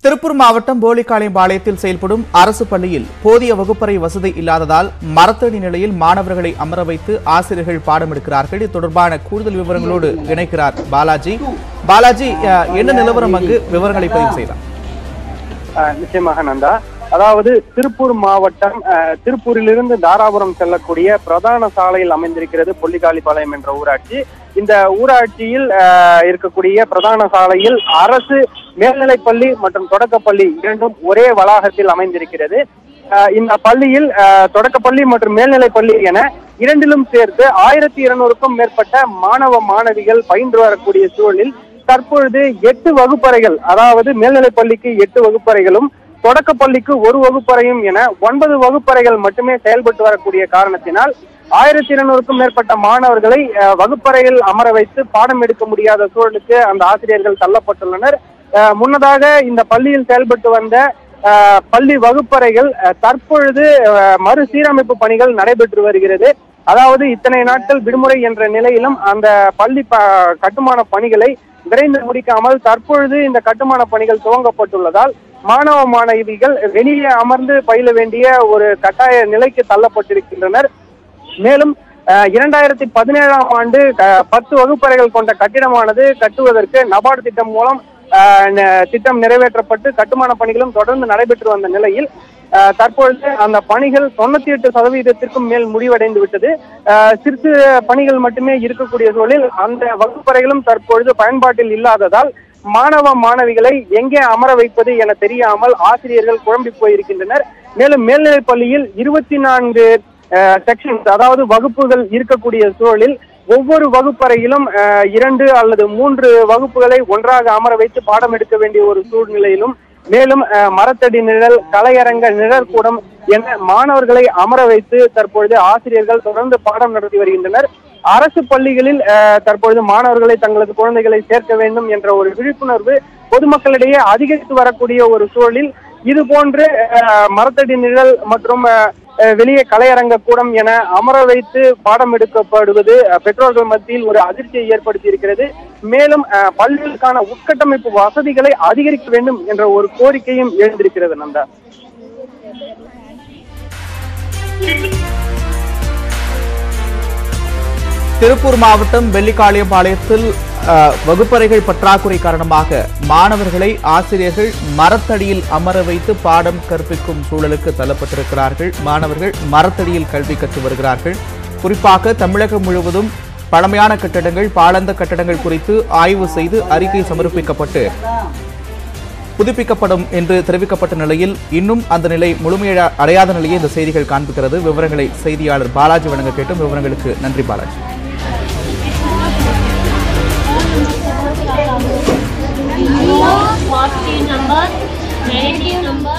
திருப்பூர் மாவட்டம் போலிக்காளையம்பாளையத்தில் செயல்படும் அரசு பள்ளியில் போதிய வகுப்பறை வசதி இல்லாததால் மரத்தடி நிலையில் மாணவர்களை அமர வைத்து ஆசிரியர்கள் பாடம் எடுக்கிறார்கள். இது தொடர்பான கூடுதல் விவரங்களோடு இணைக்கிறார் பாலாஜி. பாலாஜி, என்ன நிலவரம் அங்கு விவரங்களை பதிவு செய்யலாம்? நிச்சயமாக நந்தா. அதாவது திருப்பூர் மாவட்டம் திருப்பூரிலிருந்து தாராபுரம் செல்லக்கூடிய பிரதான சாலையில் அமைந்திருக்கிறது பொல்லிக்காளிப்பாளையம் என்ற ஊராட்சி. இந்த ஊராட்சியில் இருக்கக்கூடிய பிரதான சாலையில் அரசு மேல்நிலைப்பள்ளி மற்றும் தொடக்கப்பள்ளி இரண்டும் ஒரே வளாகத்தில் அமைந்திருக்கிறது. இந்த பள்ளியில் தொடக்கப்பள்ளி மற்றும் மேல்நிலைப்பள்ளி என இரண்டிலும் சேர்த்து 1200க்கும் மேற்பட்ட மாணவ மாணவிகள் பயின்று வரக்கூடிய சூழலில் தற்பொழுது 8 வகுப்பறைகள், அதாவது மேல்நிலைப்பள்ளிக்கு 8 வகுப்பறைகளும் தொடக்கப்பள்ளிக்கு 1 வகுப்பறையும் என 9 வகுப்பறைகள் மட்டுமே செயல்பட்டு வரக்கூடிய காரணத்தினால் 1200க்கும் மேற்பட்ட மாணவர்களை வகுப்பறையில் அமர வைத்து பாடம் எடுக்க முடியாத சூழலுக்கு அந்த ஆசிரியர்கள் தள்ளப்பட்டுள்ளனர். முன்னதாக இந்த பள்ளியில் செயல்பட்டு வந்த பள்ளி வகுப்பறைகள் தற்பொழுது மறுசீரமைப்பு பணிகள் நடைபெற்று வருகிறது. அதாவது இத்தனை நாட்கள் விடுமுறை என்ற நிலையிலும் அந்த பள்ளி கட்டுமான பணிகளை விரைந்து முடிக்காமல் தற்பொழுது இந்த கட்டுமான பணிகள் துவங்கப்பட்டுள்ளதால் மாணவ மாணவிகள் வெளியே அமர்ந்து பயில வேண்டிய ஒரு கட்டாய நிலைக்கு தள்ளப்பட்டிருக்கின்றனர். மேலும் 2017ஆம் ஆண்டு 10 வகுப்பறைகள் கொண்ட கட்டிடமானது கட்டுவதற்கு நபார்டு திட்டம் மூலம் திட்டம் நிறைவேற்றப்பட்டு கட்டுமான பணிகளும் தொடர்ந்து நடைபெற்று வந்த நிலையில் தற்பொழுது அந்த பணிகள் 98% மேல் முடிவடைந்து விட்டது. சிறு பணிகள் மட்டுமே இருக்கக்கூடிய சூழலில் அந்த வகுப்பறைகளும் தற்பொழுது பயன்பாட்டில் இல்லாததால் மாணவ மாணவிகளை எங்கே அமர வைப்பது என தெரியாமல் ஆசிரியர்கள் குழம்பி போயிருக்கின்றனர். மேலும் மேல்நிலைப் பள்ளியில் 24 செக்ஷன்ஸ், அதாவது வகுப்புகள் இருக்கக்கூடிய சூழலில் ஒவ்வொரு வகுப்பறையிலும் 2 அல்லது 3 வகுப்புகளை ஒன்றாக அமர வைத்து பாடம் எடுக்க வேண்டிய ஒரு சூழ்நிலையிலும் மேலும் மரத்தடி நிழல், கலையரங்க நிழற்கூடம் என மாணவர்களை அமர வைத்து தற்பொழுது ஆசிரியர்கள் தொடர்ந்து பாடம் நடத்தி வருகின்றனர். அரசு பள்ளிகளில் தற்பொழுது மாணவர்களை தங்களது குழந்தைகளை சேர்க்க வேண்டும் என்ற ஒரு விழிப்புணர்வு பொதுமக்களிடையே அதிகரித்து வரக்கூடிய ஒரு சூழலில் இது போன்று மரத்தடி நிழல் மற்றும் வெளியே கலையரங்க கூடம் என அமர வைத்து பாடம் எடுக்கப்படுவது பெற்றோர்கள் மத்தியில் ஒரு அதிர்ச்சியை ஏற்படுத்தி இருக்கிறது. மேலும் பள்ளிகளுக்கான உட்கட்டமைப்பு வசதிகளை அதிகரிக்க வேண்டும் என்ற ஒரு கோரிக்கையும் எழுந்திருக்கிறது. நந்தா, திருப்பூர் மாவட்டம் வெள்ளிக்காளியம்பாளையத்தில் வகுப்பறைகள் பற்றாக்குறை காரணமாக மாணவர்களை ஆசிரியர்கள் மரத்தடியில் அமர வைத்து பாடம் கற்பிக்கும் சூழலுக்கு தள்ளப்பட்டிருக்கிறார்கள். மாணவர்கள் மரத்தடியில் கல்வி கற்று வருகிறார்கள். குறிப்பாக தமிழகம் முழுவதும் பழமையான கட்டடங்கள், பாழந்த கட்டடங்கள் குறித்து ஆய்வு செய்து அறிக்கை சமர்ப்பிக்கப்பட்டு புதுப்பிக்கப்படும் என்று தெரிவிக்கப்பட்ட நிலையில் இன்னும் அந்த நிலை முழுமையை அடையாத நிலையை இந்த செய்திகள் காண்பிக்கிறது. விவரங்களை செய்தியாளர் பாலாஜி வழங்க கேட்டும். விவரங்களுக்கு நன்றி பாலாஜி. number 19 number